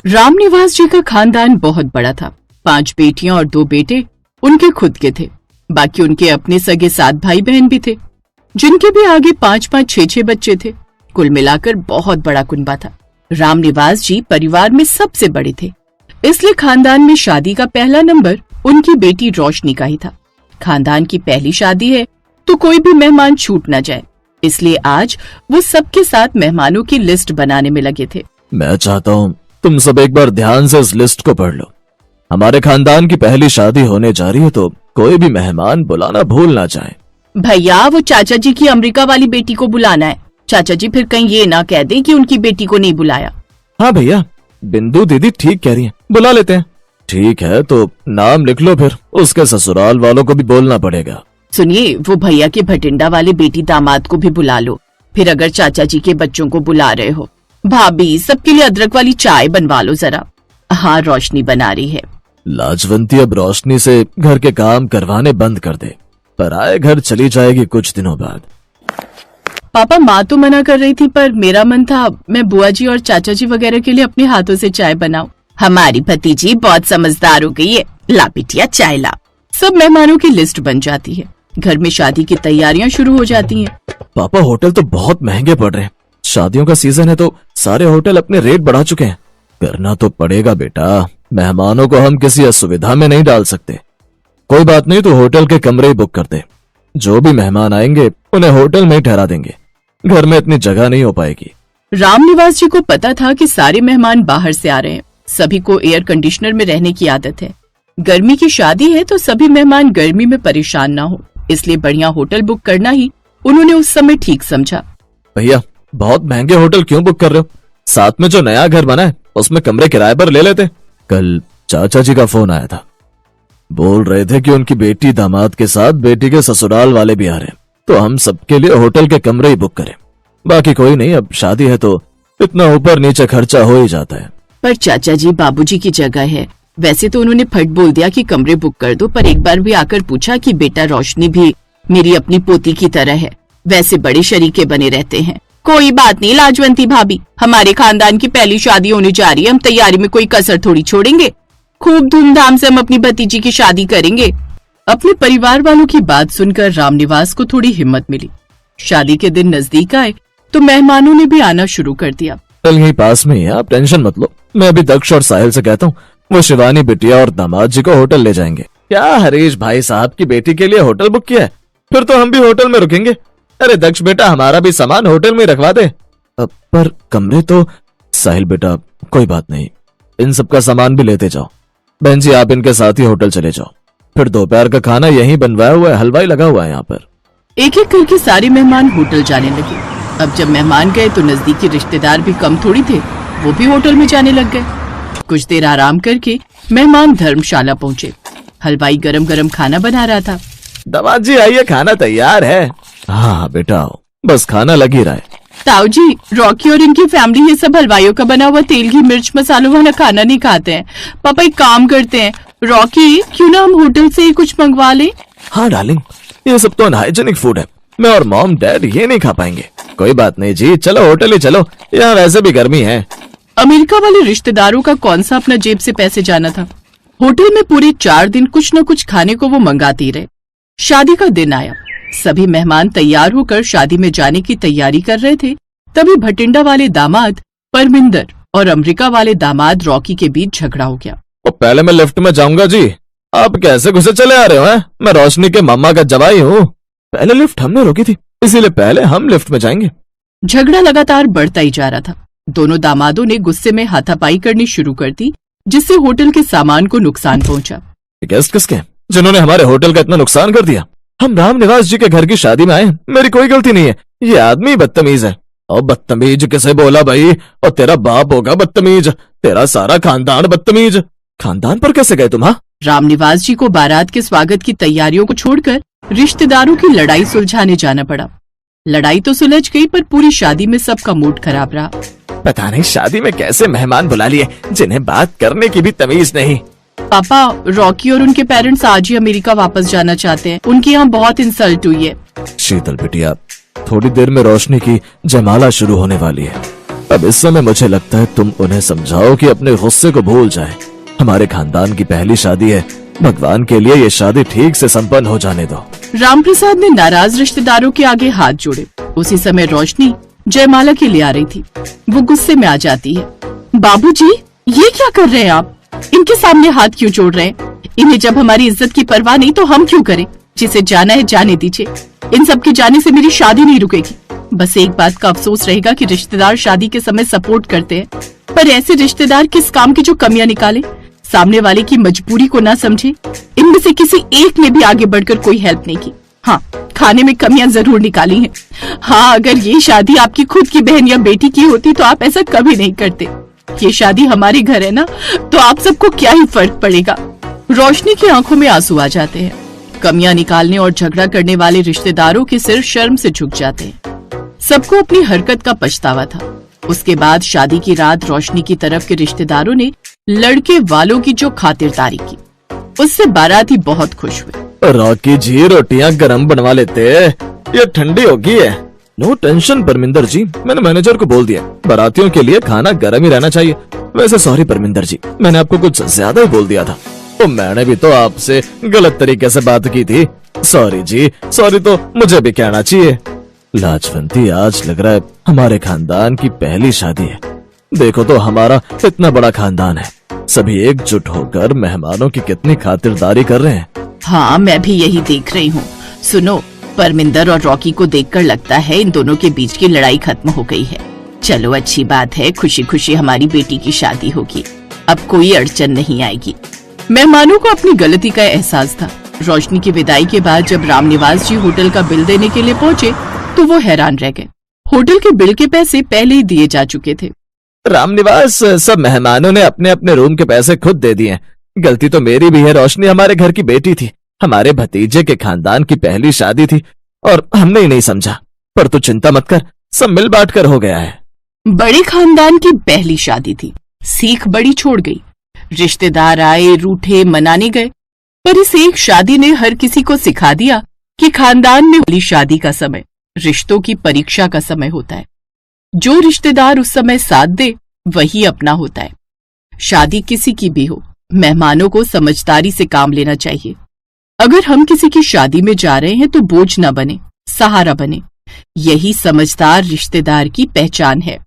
रामनिवास जी का खानदान बहुत बड़ा था। 5 बेटियां और 2 बेटे उनके खुद के थे। बाकी उनके अपने सगे 7 भाई बहन भी थे, जिनके भी आगे 5-5, 6-6 बच्चे थे। कुल मिलाकर बहुत बड़ा कुनबा था। रामनिवास जी परिवार में सबसे बड़े थे, इसलिए खानदान में शादी का पहला नंबर उनकी बेटी रोशनी का ही था। खानदान की पहली शादी है तो कोई भी मेहमान छूट न जाए, इसलिए आज वो सबके साथ मेहमानों की लिस्ट बनाने में लगे थे। मैं चाहता हूँ तुम सब एक बार ध्यान से इस लिस्ट को पढ़ लो। हमारे खानदान की पहली शादी होने जा रही है तो कोई भी मेहमान बुलाना भूल ना जाए। भैया, वो चाचा जी की अमेरिका वाली बेटी को बुलाना है। चाचा जी फिर कहीं ये ना कह दें कि उनकी बेटी को नहीं बुलाया। हाँ भैया, बिंदु दीदी ठीक कह रही हैं, बुला लेते हैं। ठीक है, तो नाम लिख लो, फिर उसके ससुराल वालों को भी बोलना पड़ेगा। सुनिए, वो भैया के भटिंडा वाले बेटी दामाद को भी बुला लो। फिर अगर चाचा जी के बच्चों को बुला रहे हो, भाभी सबके लिए अदरक वाली चाय बनवा लो जरा। हाँ, रोशनी बना रही है। लाजवंती अब रोशनी से घर के काम करवाने बंद कर दे, पराए घर चली जाएगी कुछ दिनों बाद। पापा, माँ तो मना कर रही थी, पर मेरा मन था मैं बुआ जी और चाचा जी वगैरह के लिए अपने हाथों से चाय बनाऊं। हमारी भतीजी बहुत समझदार हो गई है। ला बिटिया चाय ला। सब मेहमानों की लिस्ट बन जाती है। घर में शादी की तैयारियां शुरू हो जाती हैं। पापा, होटल तो बहुत महंगे पड़ रहे हैं। शादियों का सीजन है तो सारे होटल अपने रेट बढ़ा चुके हैं। करना तो पड़ेगा बेटा, मेहमानों को हम किसी असुविधा में नहीं डाल सकते। कोई बात नहीं, तो होटल के कमरे ही बुक कर दे। जो भी मेहमान आएंगे उन्हें होटल में ही ठहरा देंगे, घर में इतनी जगह नहीं हो पाएगी। रामनिवास जी को पता था कि सारे मेहमान बाहर से आ रहे हैं। सभी को एयर कंडीशनर में रहने की आदत है। गर्मी की शादी है तो सभी मेहमान गर्मी में परेशान ना हो, इसलिए बढ़िया होटल बुक करना ही उन्होंने उस समय ठीक समझा। भैया, बहुत महंगे होटल क्यों बुक कर रहे हो? साथ में जो नया घर बना है उसमें कमरे किराए पर ले लेते। कल चाचा जी का फोन आया था, बोल रहे थे कि उनकी बेटी दामाद के साथ बेटी के ससुराल वाले भी आ रहे हैं, तो हम सबके लिए होटल के कमरे ही बुक करें। बाकी कोई नहीं, अब शादी है तो इतना ऊपर नीचे खर्चा हो ही जाता है। पर चाचा जी बाबूजी की जगह है। वैसे तो उन्होंने फट बोल दिया कि कमरे बुक कर दो, पर एक बार भी आकर पूछा कि बेटा रोशनी भी मेरी अपनी पोती की तरह है। वैसे बड़े शरीके बने रहते हैं। कोई बात नहीं लाजवंती भाभी, हमारे खानदान की पहली शादी होने जा रही है, हम तैयारी में कोई कसर थोड़ी छोड़ेंगे। खूब धूमधाम से हम अपनी भतीजी की शादी करेंगे। अपने परिवार वालों की बात सुनकर रामनिवास को थोड़ी हिम्मत मिली। शादी के दिन नजदीक आए तो मेहमानों ने भी आना शुरू कर दिया। कल यही पास में ही है, आप टेंशन मत लो। मैं अभी दक्ष और साहिल से कहता हूँ, वो शिवानी बिटिया और दामाद जी को होटल ले जाएंगे। क्या हरीश भाई साहब की बेटी के लिए होटल बुक किया है? फिर तो हम भी होटल में रुकेंगे। अरे दक्ष बेटा, हमारा भी सामान होटल में रखवा दे। पर कमरे तो। साहिल बेटा, कोई बात नहीं, इन सबका सामान भी लेते जाओ। बहन जी, आप इनके साथ ही होटल चले जाओ। फिर दोपहर का खाना यहीं बनवाया हुआ है, हलवाई लगा हुआ है यहाँ पर। एक एक करके सारे मेहमान होटल जाने लगे। अब जब मेहमान गए तो नजदीकी रिश्तेदार भी कम थोड़ी थे, वो भी होटल में जाने लग गए। कुछ देर आराम करके मेहमान धर्मशाला पहुँचे। हलवाई गरम गरम खाना बना रहा था। दामाद जी आइए, खाना तैयार है। हाँ बेटा आओ, बस खाना लग ही रहा है। ताऊ जी, रॉकी और इनकी फैमिली ये सब हलवाइयों का बना हुआ तेल घी मिर्च मसालों वाला खाना नहीं खाते हैं। पापा एक काम करते हैं, रॉकी क्यों ना हम होटल से ही कुछ मंगवा लें? हाँ डार्लिंग, ये सब तो अनहाइजेनिक फूड है, मैं और मॉम डैड ये नहीं खा पाएंगे। कोई बात नहीं जी, चलो होटल ही चलो, यहाँ वैसे भी गर्मी है। अमेरिका वाले रिश्तेदारों का कौन सा अपना जेब से पैसे जाना था। होटल में पूरे 4 दिन कुछ न कुछ खाने को वो मंगाते रहे। शादी का दिन आया। सभी मेहमान तैयार होकर शादी में जाने की तैयारी कर रहे थे। तभी भटिंडा वाले दामाद परमिंदर और अमेरिका वाले दामाद रॉकी के बीच झगड़ा हो गया। तो पहले मैं लिफ्ट में जाऊंगा जी, आप कैसे घुसे चले आ रहे हो? मैं रोशनी के मामा का जवाई हूँ। पहले लिफ्ट हमने रोकी थी, इसीलिए पहले हम लिफ्ट में जाएंगे। झगड़ा लगातार बढ़ता ही जा रहा था। दोनों दामादों ने गुस्से में हाथापाई करनी शुरू कर दी, जिससे होटल के सामान को नुकसान पहुंचा। गेस्ट किसके जिन्होंने हमारे होटल का इतना नुकसान कर दिया? हम रामनिवास जी के घर की शादी में आए, मेरी कोई गलती नहीं है। ये आदमी बदतमीज है। और बदतमीज किसे बोला भाई? और तेरा बाप होगा बदतमीज, तेरा सारा खानदान बदतमीज। खानदान पर कैसे गए तुम? रामनिवास जी को बारात के स्वागत की तैयारियों को छोड़कर रिश्तेदारों की लड़ाई सुलझाने जाना पड़ा। लड़ाई तो सुलझ गई, पर पूरी शादी में सबका मूड खराब रहा। पता नहीं शादी में कैसे मेहमान बुला लिए जिन्हें बात करने की भी तमीज नहीं। पापा, रॉकी और उनके पेरेंट्स आज ही अमेरिका वापस जाना चाहते हैं। उनकी यहाँ बहुत इंसल्ट हुई है। शीतल बिटिया, थोड़ी देर में रोशनी की जयमाला शुरू होने वाली है। अब इस समय मुझे लगता है तुम उन्हें समझाओ कि अपने गुस्से को भूल जाए। हमारे खानदान की पहली शादी है, भगवान के लिए ये शादी ठीक से संपन्न हो जाने दो। रामप्रसाद ने नाराज रिश्तेदारों के आगे हाथ जोड़े। उसी समय रोशनी जयमाला के लिए आ रही थी। वो गुस्से में आ जाती है। बाबूजी, ये क्या कर रहे हैं आप? इनके सामने हाथ क्यों जोड़ रहे हैं? इन्हें जब हमारी इज्जत की परवाह नहीं तो हम क्यों करें? जिसे जाना है जाने दीजिए। इन सब के जाने से मेरी शादी नहीं रुकेगी। बस एक बात का अफसोस रहेगा कि रिश्तेदार शादी के समय सपोर्ट करते हैं, पर ऐसे रिश्तेदार किस काम की जो कमियां निकाले, सामने वाले की मजबूरी को ना समझे। इनमें से किसी एक ने भी आगे बढ़कर कोई हेल्प नहीं की। हाँ, खाने में कमियां जरूर निकाली हैं। हाँ, अगर ये शादी आपकी खुद की बहन या बेटी की होती तो आप ऐसा कभी नहीं करते। ये शादी हमारे घर है ना, तो आप सबको क्या ही फर्क पड़ेगा। रोशनी की आंखों में आंसू आ जाते हैं। कमियां निकालने और झगड़ा करने वाले रिश्तेदारों के सिर शर्म से झुक जाते हैं। सबको अपनी हरकत का पछतावा था। उसके बाद शादी की रात रोशनी की तरफ के रिश्तेदारों ने लड़के वालों की जो खातिरदारी की, उससे बाराती बहुत खुश हुए। रॉकी जी, रोटियां गरम बनवा लेते, ये ठंडी होगी है। नो टेंशन परमिंदर जी, मैंने मैनेजर को बोल दिया बारातियों के लिए खाना गर्म ही रहना चाहिए। वैसे सॉरी परमिंदर जी, मैंने आपको कुछ ज्यादा ही बोल दिया था। तो मैंने भी तो आपसे गलत तरीके से बात की थी। सॉरी जी, सॉरी तो मुझे भी कहना चाहिए। लाजवंती, आज लग रहा है हमारे खानदान की पहली शादी है। देखो तो हमारा इतना बड़ा खानदान है, सभी एकजुट होकर मेहमानों की कितनी खातिरदारी कर रहे हैं। हाँ, मैं भी यही देख रही हूँ। सुनो, परमिंदर और रॉकी को देखकर लगता है इन दोनों के बीच की लड़ाई खत्म हो गई है। चलो अच्छी बात है, खुशी खुशी हमारी बेटी की शादी होगी। अब कोई अड़चन नहीं आएगी। मेहमानों को अपनी गलती का एहसास था। रोशनी की विदाई के बाद जब रामनिवास जी होटल का बिल देने के लिए पहुँचे तो वो हैरान रह गए। होटल के बिल के पैसे पहले ही दिए जा चुके थे। रामनिवास, सब मेहमानों ने अपने अपने रूम के पैसे खुद दे दिए। गलती तो मेरी भी है। रोशनी हमारे घर की बेटी थी, हमारे भतीजे के खानदान की पहली शादी थी और हमने ही नहीं समझा। पर तू चिंता मत कर, सब मिल बांट कर हो गया है। बड़े खानदान की पहली शादी थी, सीख बड़ी छोड़ गई। रिश्तेदार आए, रूठे, मनाने गए, पर इस एक शादी ने हर किसी को सिखा दिया कि खानदान में पहली शादी का समय रिश्तों की परीक्षा का समय होता है। जो रिश्तेदार उस समय साथ दे वही अपना होता है। शादी किसी की भी हो, मेहमानों को समझदारी से काम लेना चाहिए। अगर हम किसी की शादी में जा रहे हैं तो बोझ न बने, सहारा बने। यही समझदार रिश्तेदार की पहचान है।